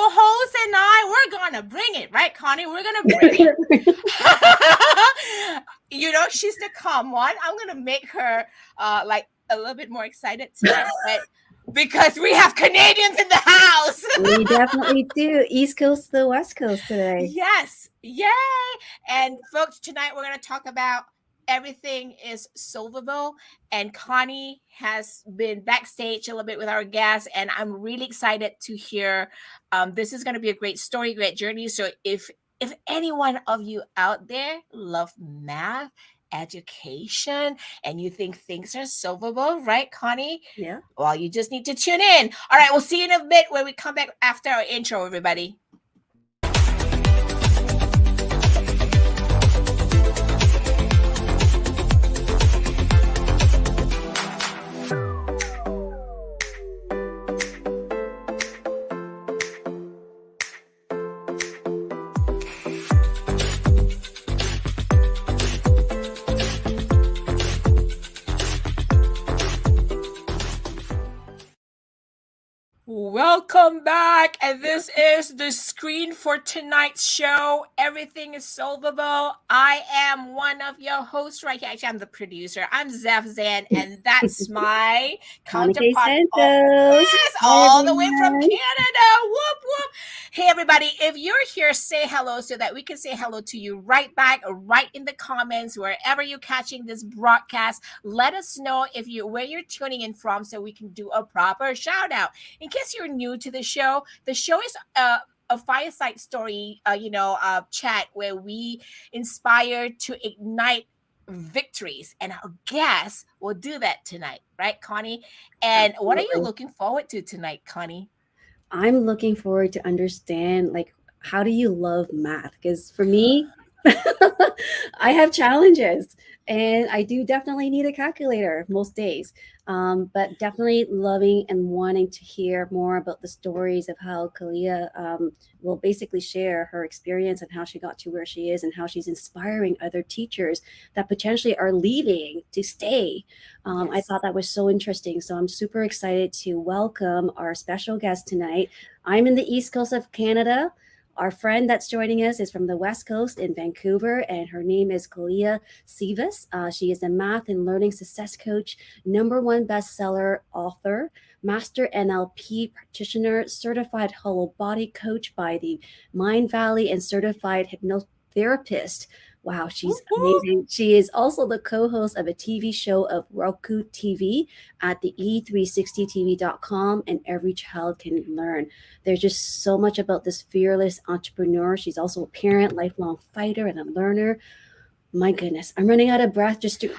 co-host and we're gonna bring it, right, Connie? We're gonna bring it. She's the calm one. I'm gonna make her like a little bit more excited tonight, but because we have Canadians in the house. We definitely do. East Coast to West Coast today. Yes. Yay. And folks, tonight we're going to talk about everything is solvable. And Connie has been backstage a little bit with our guests, and I'm really excited to hear. This is going to be a great story, great journey. So if any one of you out there love math, education, and you think things are solvable, right, Connie? Yeah. Well, you just need to tune in. All right, we'll see you in a bit when we come back after our intro, everybody. Welcome back, and this is the screen for tonight's show. Everything is solvable. I am one of your hosts right here. Actually, I'm the producer. I'm Zeph Zan, and that's my counterpart. Yes, all the way from Canada. Whoop, whoop. Hey, everybody, if you're here, say hello so that we can say hello to you right back, right in the comments, wherever you're catching this broadcast. Let us know where you're tuning in from so we can do a proper shout out. In case you're new to the show is a fireside story, chat where we inspire to ignite victories, and our guests will do that tonight, right, Connie? And Absolutely. What are you looking forward to tonight, Connie? I'm looking forward to understand, like, how do you love math? Because for me, I have challenges, and I do definitely need a calculator most days. But definitely loving and wanting to hear more about the stories of how Kohila will basically share her experience and how she got to where she is and how she's inspiring other teachers that potentially are leaving to stay. Yes. I thought that was so interesting. So I'm super excited to welcome our special guest tonight. I'm in the East Coast of Canada. Our friend that's joining us is from the West Coast in Vancouver, and her name is Kohila Sivas. She is a math and learning success coach, #1 bestseller author, master NLP practitioner, certified Holobody coach by the Mindvalley, and certified hypnotherapist. Wow, she's amazing. She is also the co-host of a TV show of Roku TV at the e360tv.com, and Every Child Can Learn. There's just so much about this fearless entrepreneur. She's also a parent, lifelong fighter, and a learner. My goodness, I'm running out of breath just to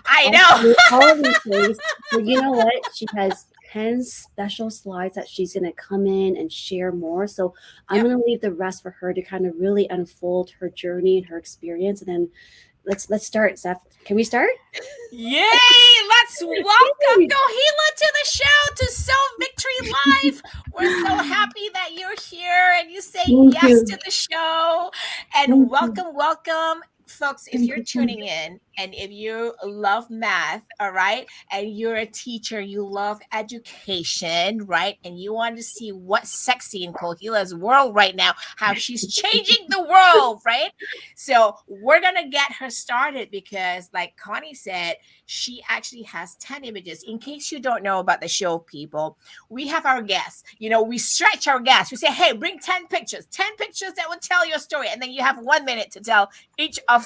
all of these things. But you know what? She has 10 special slides that she's going to come in and share more. So I'm going to leave the rest for her to kind of really unfold her journey and her experience. And then let's start. Zeph, can we start? Yay! Let's welcome Kohila to the show, to Solve Victory Live. We're so happy that you're here and you say yes to the show. And welcome. Folks, if you're tuning in and if you love math, all right, and you're a teacher, you love education, right, and you want to see what's sexy in Kohila's world right now, how she's changing the world, right? So we're going to get her started because, like Connie said, she actually has 10 images. In case you don't know about the show, people, we have our guests. We stretch our guests. We say, hey, bring 10 pictures that will tell your story. And then you have 1 minute to tell each of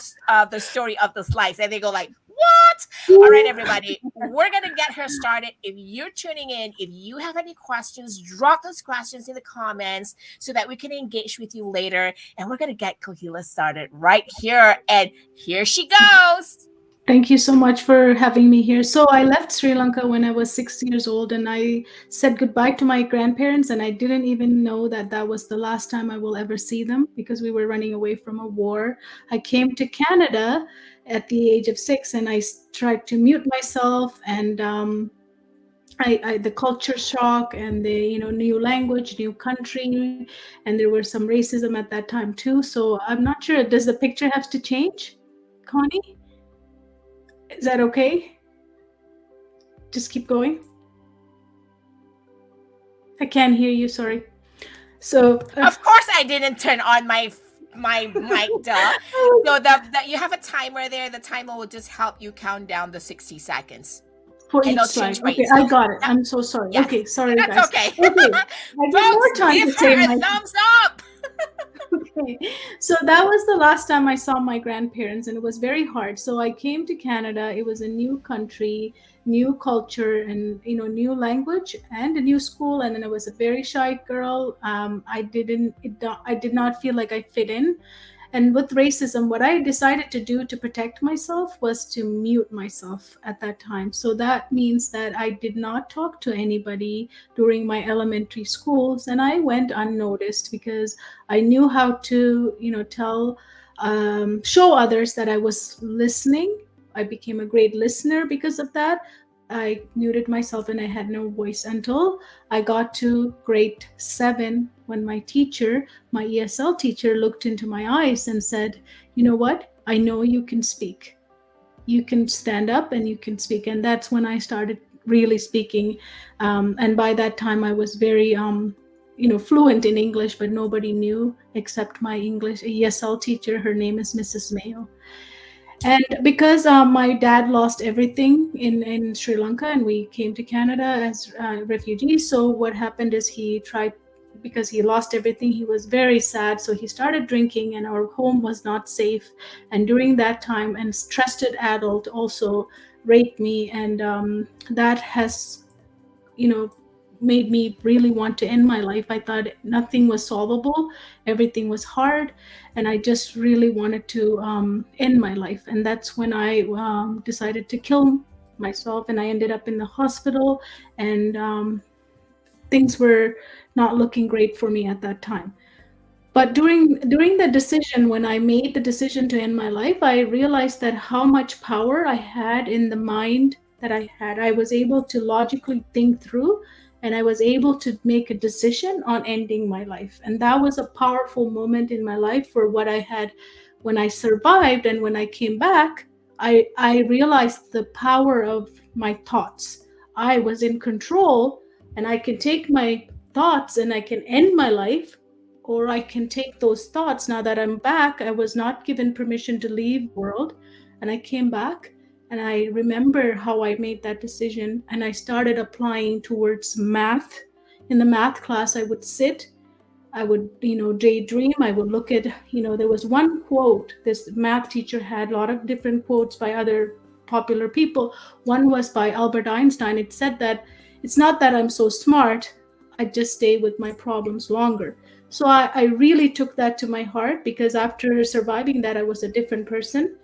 the story of the slides. And they go like, what? All right, everybody, we're going to get her started. If you're tuning in, if you have any questions, drop those questions in the comments so that we can engage with you later. And we're going to get Kohila started right here. And here she goes. Thank you so much for having me here. So I left Sri Lanka when I was 6 years old, and I said goodbye to my grandparents, and I didn't even know that that was the last time I will ever see them because we were running away from a war. I came to Canada at the age of 6, and I tried to mute myself, and the culture shock and the new language, new country, and there was some racism at that time too. So I'm not sure, does the picture have to change, Connie? Is that okay? Just keep going. I can't hear you, sorry. So Of course, I didn't turn on my mic, duh. So the you have a timer there. The timer will just help you count down the 60 seconds, for and each it'll slide. change by Okay, I itself. got it. Yep. I'm so sorry. Yes. Okay, sorry That's guys. okay. Okay, I get Folks, more time give to say her a my. thumbs up. Okay, so that was the last time I saw my grandparents, and it was very hard. So I came to Canada. It was a new country, new culture, and new language, and a new school. And then I was a very shy girl. I did not feel like I fit in. And with racism, what I decided to do to protect myself was to mute myself at that time. So that means that I did not talk to anybody during my elementary schools, and I went unnoticed because I knew how to, show others that I was listening. I became a great listener because of that, but I muted myself and I had no voice until I got to grade 7 when my ESL teacher, looked into my eyes and said, "You know what? I know you can speak. You can stand up and you can speak." And that's when I started really speaking. And by that time, I was very, fluent in English, but nobody knew except my English ESL teacher. Her name is Mrs. Mayo. And because my dad lost everything in Sri Lanka and we came to Canada as refugees, so what happened is because he lost everything, he was very sad. So he started drinking and our home was not safe. And during that time, a trusted adult also raped me. And that has, you know, made me really want to end my life. I thought nothing was solvable, everything was hard, and I just really wanted to end my life. And that's when I decided to kill myself, and I ended up in the hospital, and things were not looking great for me at that time. But during the decision, when I made the decision to end my life, I realized that how much power I had in the mind that I had. I was able to logically think through, and I was able to make a decision on ending my life. And that was a powerful moment in my life for what I had. When I survived and when I came back, I realized the power of my thoughts. I was in control, and I can take my thoughts and I can end my life, or I can take those thoughts. Now that I'm back, I was not given permission to leave the world, and I came back, and I remember how I made that decision, and I started applying towards math. In the math class, I would sit, I would, daydream. I would look at, there was one quote. This math teacher had a lot of different quotes by other popular people. One was by Albert Einstein. It said that it's not that I'm so smart, I just stay with my problems longer. So I really took that to my heart, because after surviving that, I was a different person.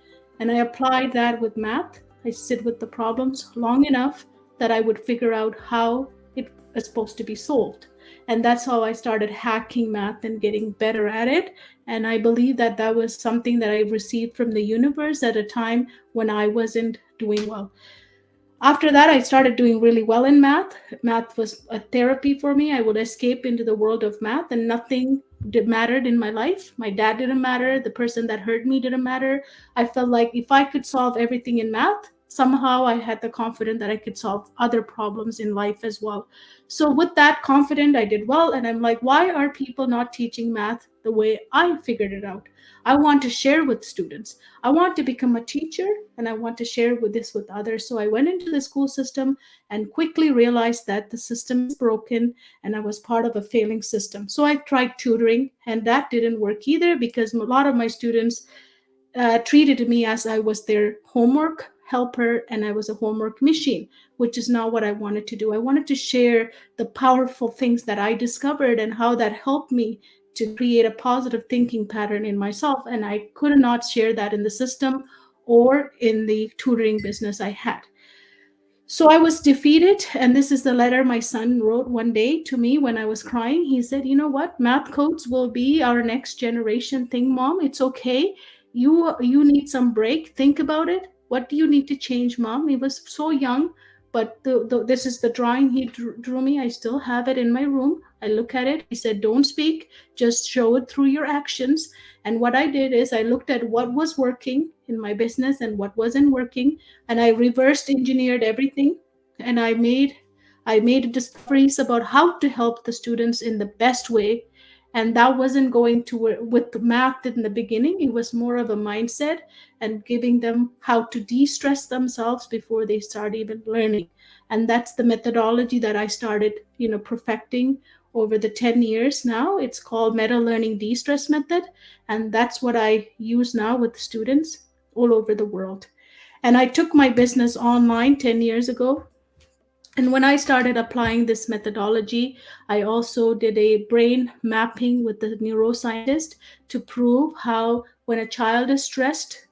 And I applied that with math. I sit with the problems long enough that I would figure out how it is supposed to be solved. And that's how I started hacking math and getting better at it. And I believe that that was something that I received from the universe at a time when I wasn't doing well. After that, I started doing really well in math. Math was a therapy for me. I would escape into the world of math, and nothing mattered in my life. My dad didn't matter. The person that hurt me didn't matter. I felt like if I could solve everything in math, somehow I had the confidence that I could solve other problems in life as well. So with that confidence, I did well. And I'm like, why are people not teaching math the way I figured it out? I want to share with students. I want to become a teacher, and I want to share with this with others. So I went into the school system and quickly realized that the system is broken and I was part of a failing system. So I tried tutoring, and that didn't work either, because a lot of my students treated me as I was their homework helper and I was a homework machine, which is not what I wanted to do. I wanted to share the powerful things that I discovered and how that helped me to create a positive thinking pattern in myself. And I could not share that in the system or in the tutoring business I had. So I was defeated. And this is the letter my son wrote one day to me when I was crying. He said, "You know what? Math codes will be our next generation thing, Mom. It's okay. You need some break. Think about it. What do you need to change, Mom?" He was so young, but this is the drawing he drew me. I still have it in my room. I look at it. He said, "Don't speak. Just show it through your actions." And what I did is I looked at what was working in my business and what wasn't working, and I reversed engineered everything, and I made discoveries about how to help the students in the best way. And that wasn't going to with math in the beginning. It was more of a mindset and giving them how to de-stress themselves before they start even learning. And that's the methodology that I started, perfecting over the 10 years now. It's called meta learning de-stress method, and that's what I use now with students all over the world. And I took my business online 10 years ago. And when I started applying this methodology, I also did a brain mapping with the neuroscientist to prove how when a child is stressed,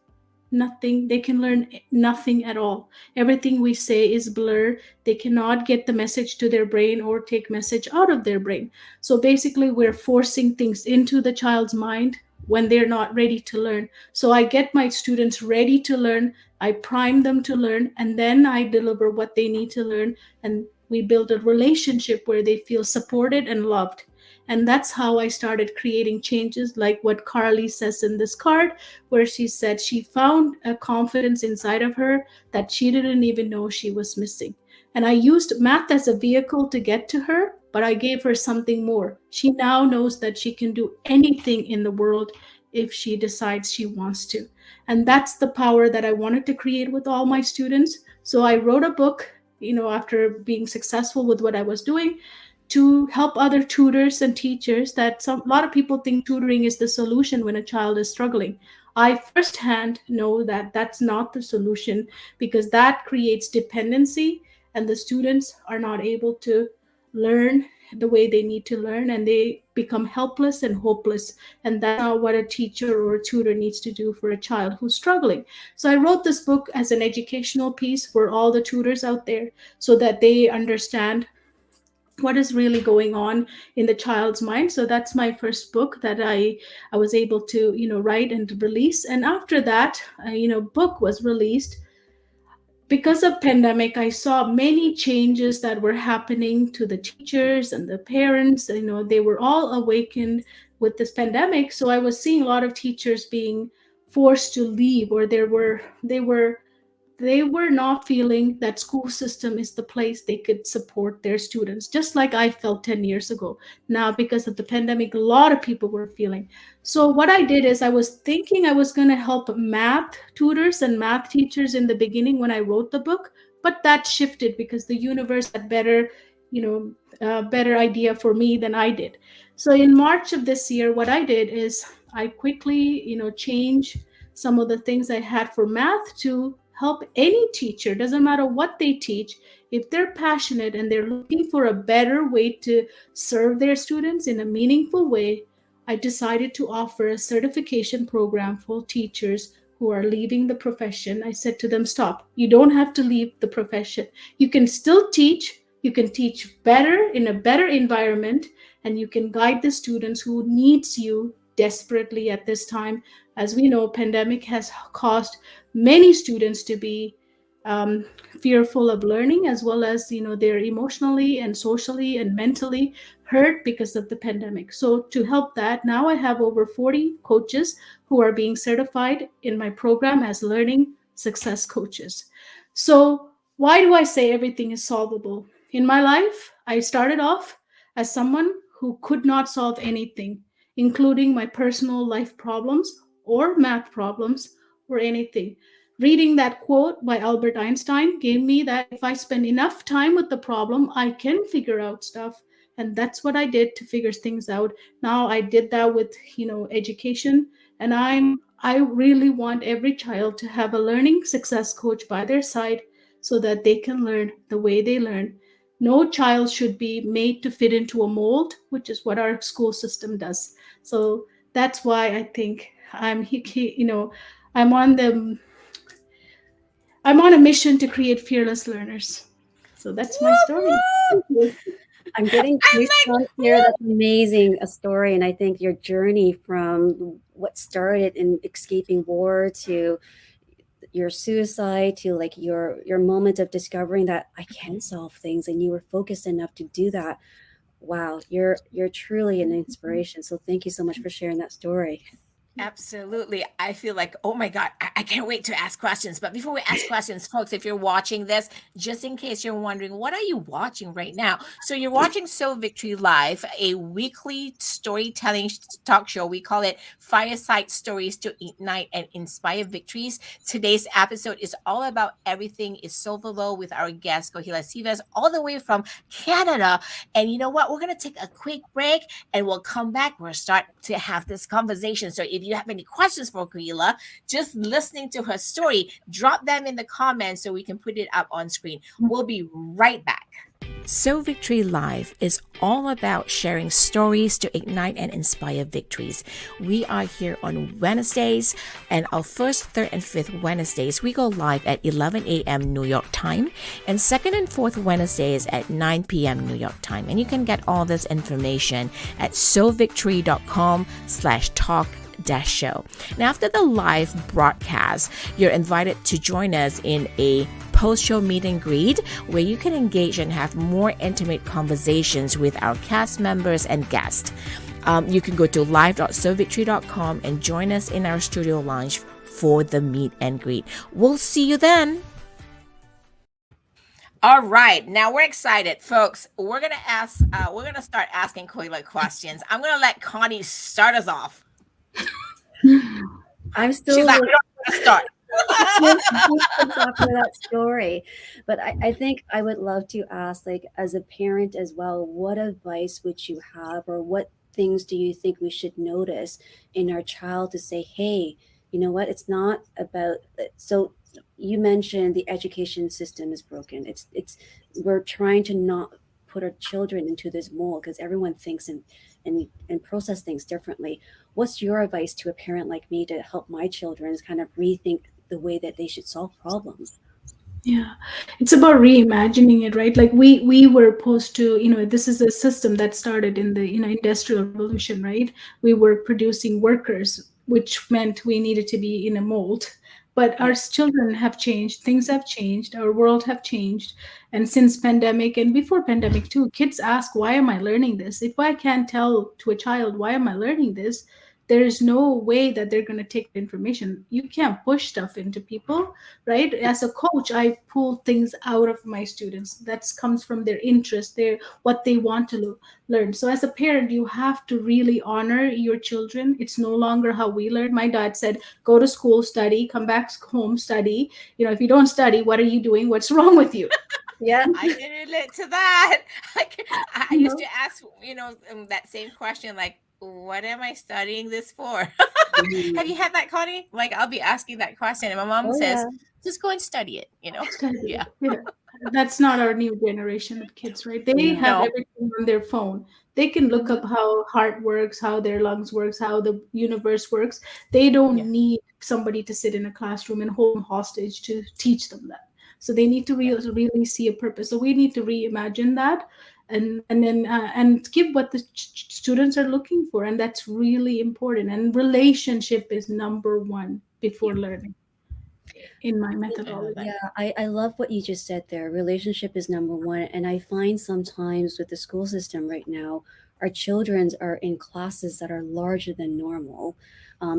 nothing, they can learn nothing at all. Everything we say is blur. They cannot get the message to their brain or take message out of their brain. So basically we're forcing things into the child's mind when they're not ready to learn. So I get my students ready to learn, I prime them to learn, and then I deliver what they need to learn. And we build a relationship where they feel supported and loved. And that's how I started creating changes, like what Carly says in this card, where she said she found a confidence inside of her that she didn't even know she was missing. And I used math as a vehicle to get to her, but I gave her something more. She now knows that she can do anything in the world if she decides she wants to. And that's the power that I wanted to create with all my students. So I wrote a book, after being successful with what I was doing, to help other tutors and teachers. That a lot of people think tutoring is the solution when a child is struggling. I firsthand know that that's not the solution, because that creates dependency and the students are not able to learn the way they need to learn, and they become helpless and hopeless. And that's not what a teacher or a tutor needs to do for a child who's struggling. So I wrote this book as an educational piece for all the tutors out there, so that they understand what is really going on in the child's mind. So that's my first book that I was able to write and release. And after that, book was released. Because of pandemic, I saw many changes that were happening to the teachers and the parents. They were all awakened with this pandemic. So I was seeing a lot of teachers being forced to leave, or they were not feeling that school system is the place they could support their students, just like I felt 10 years ago. Now, because of the pandemic, a lot of people were feeling. So what I did is I was thinking I was going to help math tutors and math teachers in the beginning when I wrote the book, but that shifted because the universe had better idea for me than I did. So in March of this year, what I did is I quickly, changed some of the things I had for math to help any teacher, doesn't matter what they teach. If they're passionate and they're looking for a better way to serve their students in a meaningful way, I decided to offer a certification program for teachers who are leaving the profession. I said to them, stop, you don't have to leave the profession. You can still teach, you can teach better in a better environment, and you can guide the students who needs you desperately at this time. As we know, pandemic has caused many students to be um, fearful of learning, as well as they're emotionally and socially and mentally hurt because of the pandemic. So to help that, now I have over 40 coaches who are being certified in my program as learning success coaches. So why do I say everything is solvable? In my life, I started off as someone who could not solve anything, including my personal life problems or math problems or anything. Reading that quote by Albert Einstein gave me that if I spend enough time with the problem, I can figure out stuff. And that's what I did to figure things out. Now I did that with, education. And I really want every child to have a learning success coach by their side so that they can learn the way they learn. No child should be made to fit into a mold, which is what our school system does. So that's why I think I'm on the I'm on a mission to create fearless learners. So that's my story. Whoop, whoop. I'm getting I'm like, goosebumps here. That's amazing, a story. And I think your journey from what started in escaping war to your suicide to like your moment of discovering that I can solve things, and you were focused enough to do that. Wow, you're truly an inspiration. So thank you so much for sharing that story. Absolutely. I feel like, oh my God, I can't wait to ask questions. But before we ask questions, folks, if you're watching this, just in case you're wondering, what are you watching right now? So you're watching So Victory Live, a weekly storytelling talk show. We call it Fireside Stories to Ignite and Inspire Victories. Today's episode is all about everything is solvable with our guest, Kohila Sivas, all the way from Canada. And you know what? We're going to take a quick break and we'll come back. We'll start to have this conversation. So if you have any questions for Kohila, just listening to her story, drop them in the comments so we can put it up on screen. We'll be right back. So Victory Live is all about sharing stories to ignite and inspire victories. We are here on Wednesdays, and our first, third, and fifth Wednesdays, we go live at 11 a.m. New York time, and second and fourth Wednesdays at 9 p.m. New York time. And you can get all this information at sovictory.com/talk show. Now, after the live broadcast, you're invited to join us in a post-show meet and greet where you can engage and have more intimate conversations with our cast members and guests. You can go to live.sovictory.com and join us in our studio lounge for the meet and greet. We'll see you then. All right, now we're excited, folks. We're gonna start asking Kohila questions. I'm gonna let Connie start us off. I'm still. She's like, we don't want to start. After that story, but I think I would love to ask, like, as a parent as well, what advice would you have, or what things do you think we should notice in our child to say, hey, you know what, it's not about. So you mentioned the education system is broken. It's we're trying to not put our children into this mold because everyone thinks and process things differently. What's your advice to a parent like me to help my children kind of rethink the way that they should solve problems? Yeah, it's about reimagining it, right? Like we were supposed to, this is a system that started in the industrial revolution, right? We were producing workers, which meant we needed to be in a mold. But our children have changed, things have changed, our world have changed. And since pandemic and before pandemic too, kids ask, why am I learning this? If I can't tell to a child, why am I learning this? There is no way that they're going to take the information. You can't push stuff into people, right? As a coach, I pull things out of my students that comes from their interest, their what they want to learn. So as a parent, you have to really honor your children. It's no longer how we learn. My dad said, go to school, study, come back home, study. If you don't study, what are you doing? What's wrong with you? Yeah, I can relate to that. Like, I used to ask, that same question, like, what am I studying this for? Have you had that, Connie? Like, I'll be asking that question, and my mom says, just go and study it, Study. Yeah. That's not our new generation of kids, right? They have everything on their phone. They can look up how heart works, how their lungs works, how the universe works. They don't need somebody to sit in a classroom and hold them hostage to teach them that. So they need to really see a purpose. So we need to reimagine that, and then and give what the students are looking for, and that's really important. And relationship is number one before learning. In my methodology. Yeah, I love what you just said there. Relationship is number one. And I find sometimes with the school system right now, our children are in classes that are larger than normal.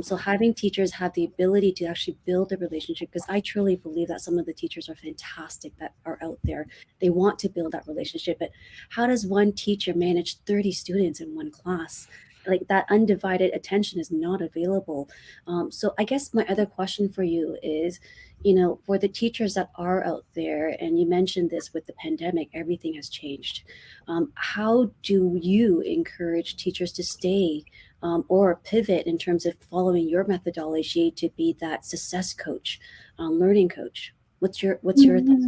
So having teachers have the ability to actually build a relationship, because I truly believe that some of the teachers are fantastic that are out there. They want to build that relationship. But how does one teacher manage 30 students in one class? Like, that undivided attention is not available. So I guess my other question for you is, for the teachers that are out there, and you mentioned this with the pandemic, everything has changed. How do you encourage teachers to stay or pivot in terms of following your methodology to be that success coach, learning coach? What's your thoughts?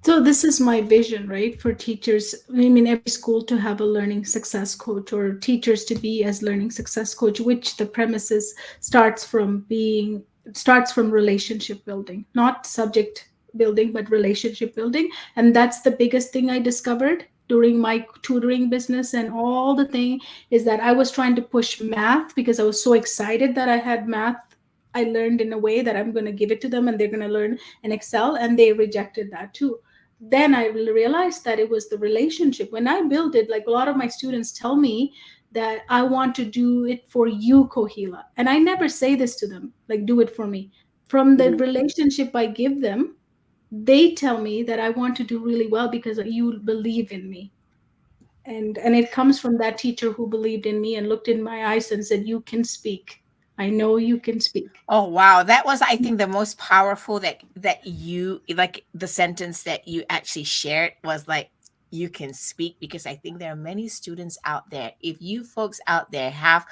So this is my vision, right? For teachers, I mean, every school to have a learning success coach, or teachers to be as learning success coach, which the premises starts from relationship building, not subject building, but relationship building. And that's the biggest thing I discovered during my tutoring business, and all the thing is that I was trying to push math because I was so excited that I had math. I learned in a way that I'm going to give it to them and they're going to learn and excel, and they rejected that too. Then I realized that it was the relationship. When I built it, like, a lot of my students tell me that I want to do it for you, Kohila. And I never say this to them, like, do it for me. From the Mhm. relationship I give them, they tell me that I want to do really well because you believe in me. And it comes from that teacher who believed in me and looked in my eyes and said, you can speak. I know you can speak. Oh wow, that was, I think, the most powerful that you, like, the sentence that you actually shared was like, you can speak, because I think there are many students out there. If you folks out there have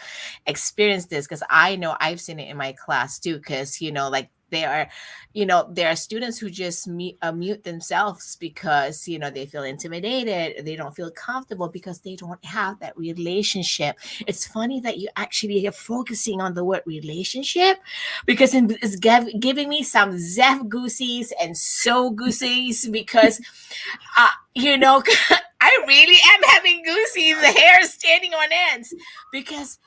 experienced this, because I know I've seen it in my class too, because like there are students who just mute themselves because they feel intimidated, they don't feel comfortable because they don't have that relationship. It's funny that you actually are focusing on the word relationship, because it's giving me some Zeph goosies and so goosies, because I really am having goosies, the hair is standing on ends, because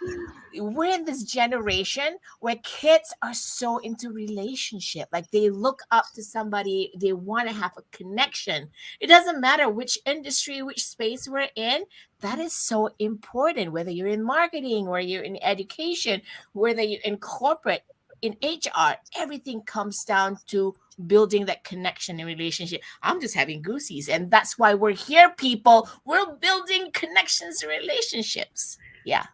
we're in this generation where kids are so into relationship. Like, they look up to somebody, they want to have a connection. It doesn't matter which industry, which space we're in. That is so important, whether you're in marketing or you're in education, whether you're in corporate, in HR. Everything comes down to building that connection and relationship. I'm just having goosies, and that's why we're here, people. We're building connections and relationships. Yeah.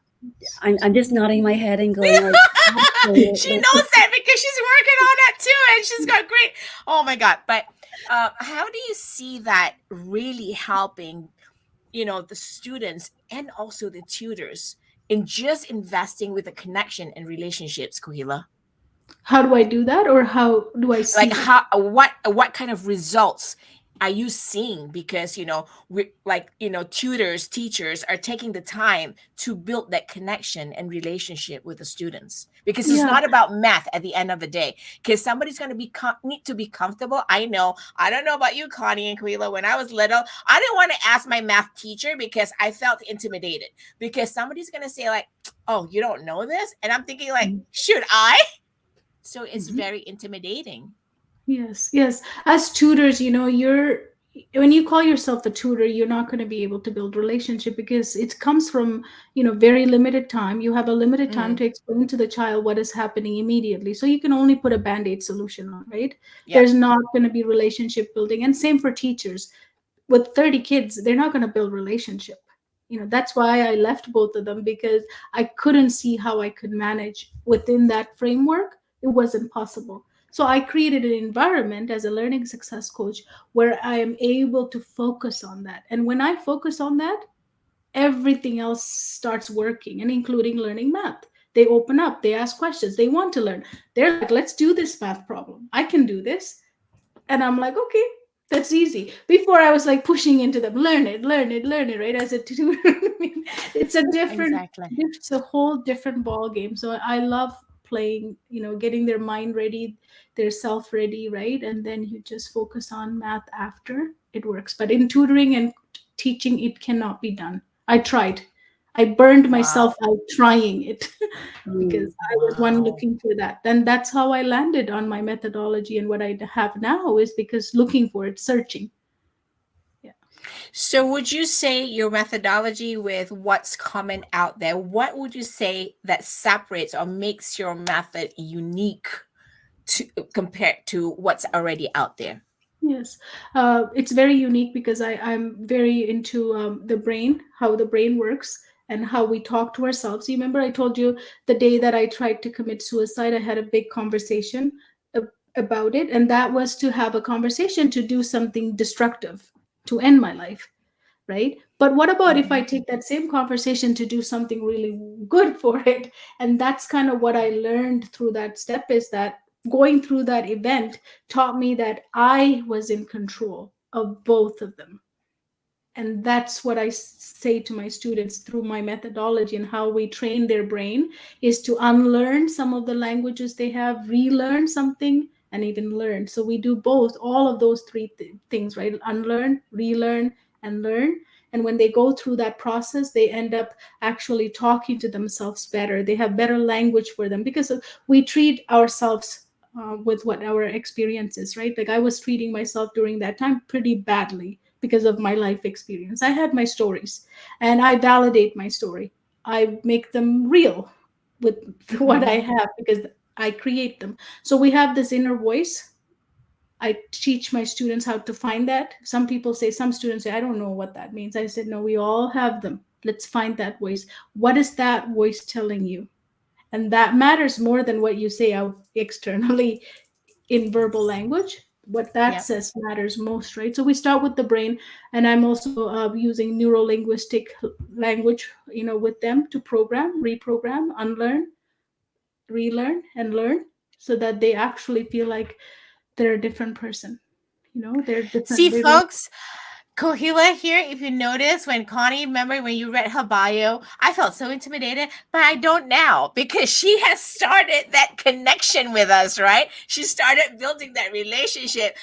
I'm just nodding my head and going like, She absolutely. knows that because she's working on that too, and she's got great. Oh my god! But how do you see that really helping, the students and also the tutors in just investing with the connection and relationships, Kohila? How do I do that, or how do I Like, see it? how, what kind of results are you seeing? Because we, like, tutors, teachers are taking the time to build that connection and relationship with the students, because it's Yeah. not about math at the end of the day, because somebody's going to be need to be comfortable. I know, I don't know about you, Connie and Quila. When I was little, I didn't want to ask my math teacher because I felt intimidated, because somebody's going to say like, oh, you don't know this, and I'm thinking like, should I? So it's Mhm. very intimidating. Yes, yes. As tutors, you're when you call yourself a tutor, you're not going to be able to build relationship because it comes from, very limited time. You have a limited time Mm, to explain to the child what is happening immediately. So you can only put a band-aid solution on, right? yep. There's not going to be relationship building. And same for teachers. With 30 kids, they're not going to build relationship. That's why I left both of them, because I couldn't see how I could manage within that framework. It wasn't possible. So I created an environment as a learning success coach where I am able to focus on that. And when I focus on that, everything else starts working, and including learning math. They open up, they ask questions, they want to learn. They're like, let's do this math problem. I can do this. And I'm like, okay, that's easy. Before I was like pushing into them, learn it, learn it, learn it, right? As a tutor, I mean, Exactly. it's a whole different ball game. So I love playing, getting their mind ready, their self ready, right? And then you just focus on math after it works. But in tutoring and teaching, it cannot be done. I tried. I burned myself Wow. out trying it because Mm. I was one Wow. looking for that. Then that's how I landed on my methodology, and what I have now is because looking for it, searching. Yeah. So would you say your methodology with what's common out there, what would you say that separates or makes your method unique to compared to what's already out there? Yes, it's very unique because I'm very into the brain, how the brain works, and how we talk to ourselves. You remember I told you the day that I tried to commit suicide, I had a big conversation about it, and that was to have a conversation to do something destructive, to end my life, right? But what about if I Mhm. take that same conversation to do something really good for it? And that's kind of what I learned through that step, is that going through that event taught me that I was in control of both of them. And that's what I say to my students through my methodology and how we train their brain, is to unlearn some of the languages they have, relearn something, and even learn. So we do both, all of those three things, right? Unlearn, relearn, and learn. And when they go through that process, they end up actually talking to themselves better. They have better language for them, because we treat ourselves with what our experience is, right? Like I was treating myself during that time pretty badly because of my life experience. I had my stories, and I validate my story. I make them real with what I have because I create them. So we have this inner voice. I teach my students how to find that. Some students say, I don't know what that means. I said, no, we all have them. Let's find that voice. What is that voice telling you? And that matters more than what you say out externally in verbal language. What that Yep. says matters most, right? So we start with the brain, and I'm also using neuro linguistic language, with them to program, reprogram, unlearn, relearn, and learn, so that they actually feel like they're a different person. They're See, different. They don't. folks, Kohila here, if you notice, when Connie, remember when you read her bio, I felt so intimidated, but I don't now because she has started that connection with us, right? She started building that relationship.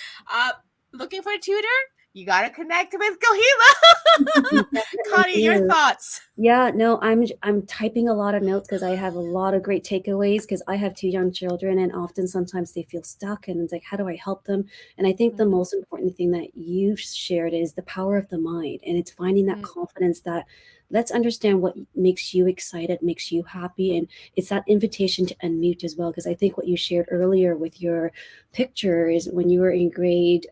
Looking for a tutor? You got to connect with Kohila. Connie, your thoughts? Yeah, no, I'm typing a lot of notes because I have a lot of great takeaways because I have 2 young children, and often sometimes they feel stuck and it's like, how do I help them? And I think the most important thing that you shared is the power of the mind, and it's finding that confidence that let's understand what makes you excited, makes you happy, and it's that invitation to unmute as well. Because I think what you shared earlier with your picture is when you were in grade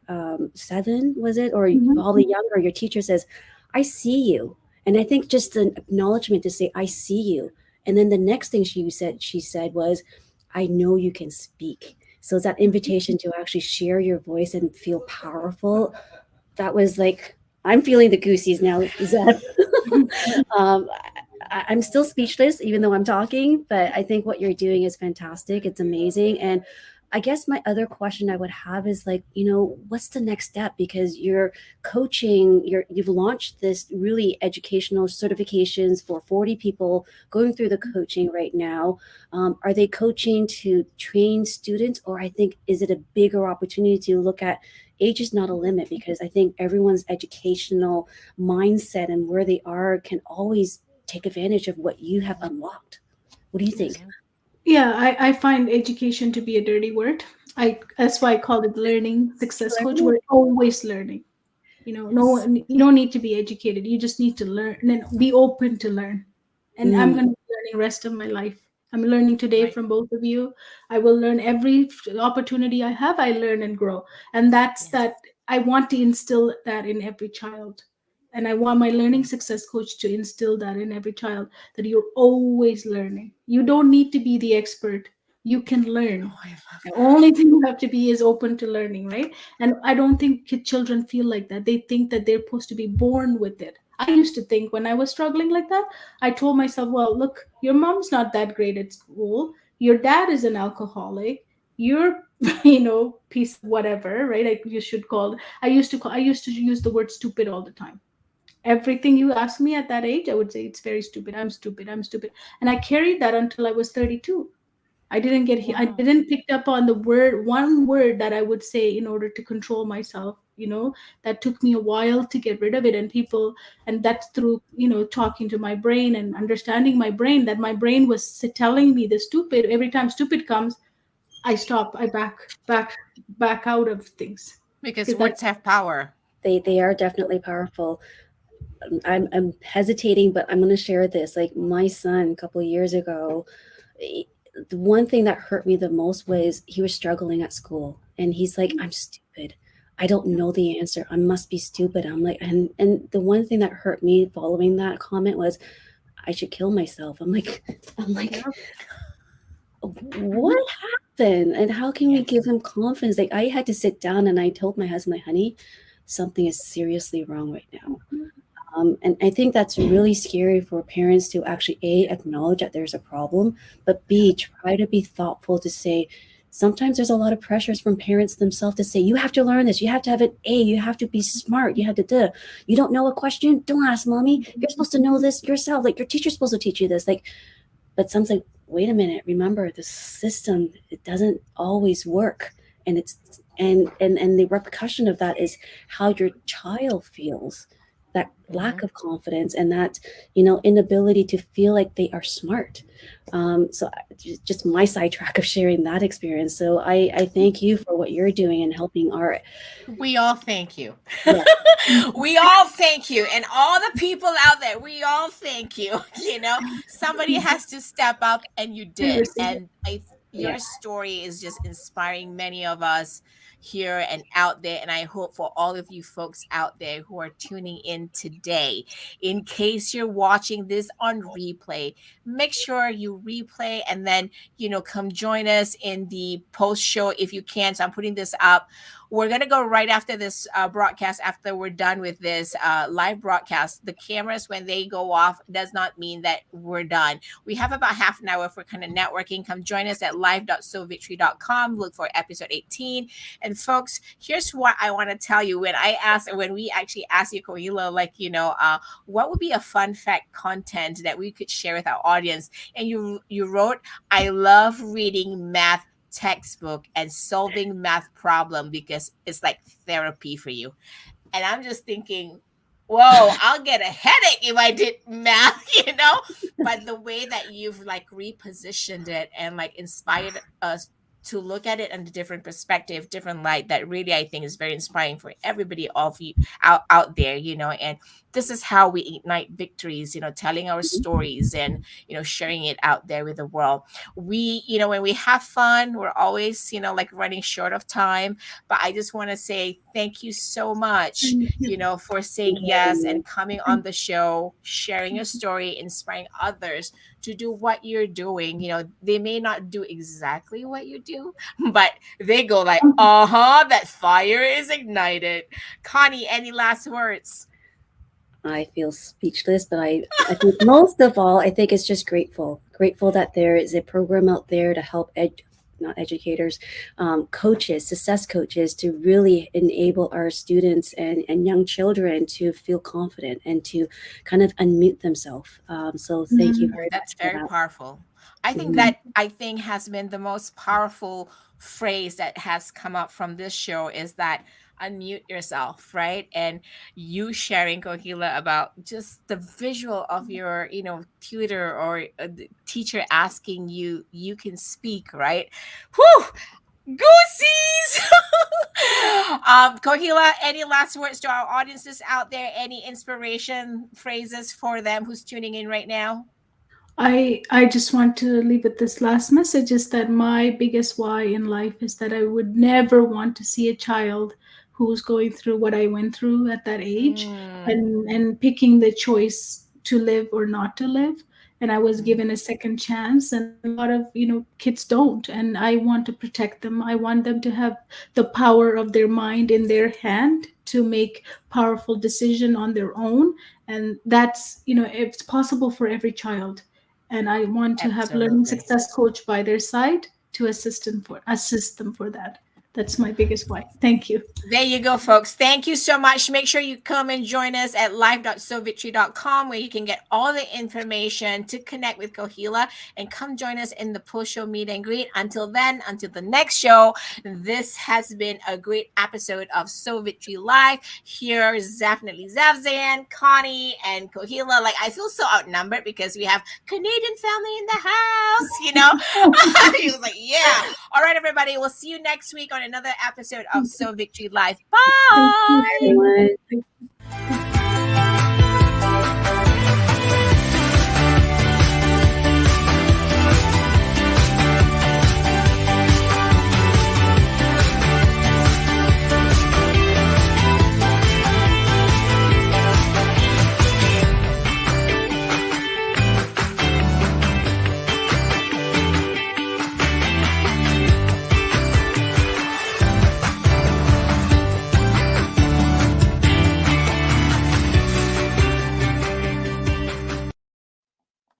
7, was it, or probably younger, your teacher says, I see you. And I think just an acknowledgement to say, I see you. And then the next thing she said was, I know you can speak. So it's that invitation to actually share your voice and feel powerful. That was like, I'm feeling the goosies now, Zeb. I'm still speechless, even though I'm talking, but I think what you're doing is fantastic. It's amazing. And I guess my other question I would have is like, what's the next step? Because you're coaching, you've launched this really educational certifications for 40 people going through the coaching right now. Are they coaching to train students, or I think, is it a bigger opportunity to look at age is not a limit? Because I think everyone's educational mindset and where they are can always take advantage of what you have unlocked. What do you think? Yeah, I find education to be a dirty word. That's why I call it learning success coach. We're always learning. You don't need to be educated. You just need to learn and be open to learn. And I'm going to be learning rest of my life. I'm learning today from both of you. I will learn every opportunity I have. I learn and grow. And that's that. I want to instill that in every child. And I want my learning success coach to instill that in every child, that you're always learning. You don't need to be the expert. You can learn. The only thing you have to be is open to learning, right? And I don't think children feel like that. They think that they're supposed to be born with it. I used to think when I was struggling like that, I told myself, well, look, your mom's not that great at school. Your dad is an alcoholic. You're, piece of whatever, right? You should call. I used to use the word stupid all the time. Everything you asked me at that age, I would say it's very stupid. I'm stupid. I'm stupid. And I carried that until I was 32. I didn't pick up on one word that I would say in order to control myself. That took me a while to get rid of it. And that's through, talking to my brain and understanding my brain, that my brain was telling me the stupid. Every time stupid comes, I stop. I back out of things. Because Because that, words have power. They are definitely powerful. I'm hesitating, but I'm going to share this. Like my son, a couple of years ago, the one thing that hurt me the most was he was struggling at school, and he's like, "I'm stupid. I don't know the answer. I must be stupid." I'm like, and the one thing that hurt me following that comment was, I should kill myself. I'm like, what happened? And how can we give him confidence? Like I had to sit down and I told my husband, like, honey, something is seriously wrong right now. And I think that's really scary for parents to actually A, acknowledge that there's a problem, but B, try to be thoughtful to say, sometimes there's a lot of pressures from parents themselves to say, you have to learn this, you have to have an A, you have to be smart, you have to do. You don't know a question? Don't ask mommy. You're supposed to know this yourself. Like your teacher's supposed to teach you this. Like, but some's like, wait a minute, remember the system, it doesn't always work. And it's and the repercussion of that is how your child feels, that lack of confidence, and that, you know, inability to feel like they are smart. So just my sidetrack of sharing that experience. So I thank you for what you're doing and helping our. We all thank you. Yeah. We all thank you. And all the people out there, we all thank you. You know, somebody has to step up, and you did. And Yeah. your story is just inspiring many of us here and out there. And I hope for all of you folks out there who are tuning in today, in case you're watching this on replay, make sure you replay and then, you know, come join us in the post show if you can. So I'm putting this up. We're going to go right after this broadcast, after we're done with this live broadcast. The cameras, when they go off, does not mean that we're done. We have about half an hour for kind of networking. Come join us at live.sowvictory.com. Look for episode 18. And folks, here's what I want to tell you. When we actually asked you, Kohila, like, you know, what would be a fun fact content that we could share with our audience? And you wrote, I love reading math textbook and solving math problem because it's like therapy for you. And I'm just thinking, whoa, I'll get a headache if I did math, you know? But the way that you've like repositioned it and like inspired us to look at it in a different perspective, different light, that really I think is very inspiring for everybody of you out there, you know. And this is how we ignite victories, you know, telling our stories and, you know, sharing it out there with the world. We, you know, when we have fun, we're always, you know, like running short of time. But I just want to say thank you so much, you know, for saying yes and coming on the show, sharing your story, inspiring others to do what you're doing. You know, they may not do exactly what you do, but they go like, that fire is ignited. Connie, any last words? I feel speechless, but I think most of all, I think it's just grateful that there is a program out there to help not educators, coaches, success coaches, to really enable our students and young children to feel confident and to kind of unmute themselves. So thank you very That's much for very that. powerful. I think Mhm. that has been the most powerful phrase that has come up from this show, is that unmute yourself, right? And you sharing, Kohila, about just the visual of your, you know, tutor or the teacher asking you, you can speak, right? Whew! Goosies! Kohila, any last words to our audiences out there? Any inspiration phrases for them who's tuning in right now? I just want to leave with this last message, is that my biggest why in life is that I would never want to see a child who's going through what I went through at that age, and picking the choice to live or not to live. And I was given a second chance, and a lot of, you know, kids don't, and I want to protect them. I want them to have the power of their mind in their hand to make powerful decision on their own. And that's, you know, it's possible for every child, and I want to have learning Absolutely. success coach by their side to assist them for that. That's my biggest why. Thank you. There you go, folks. Thank you so much. Make sure you come and join us at live.sowvictory.com, where you can get all the information to connect with Kohila, and come join us in the post-show meet and greet. Until then, until the next show, this has been a great episode of Sow Victory Live. Here's definitely Zavzan, Connie, and Kohila. Like, I feel so outnumbered because we have Canadian family in the house, you know? He was like, yeah. All right, everybody. We'll see you next week on another episode of So Victory Live. Thank you. Bye. Everyone. Thank you.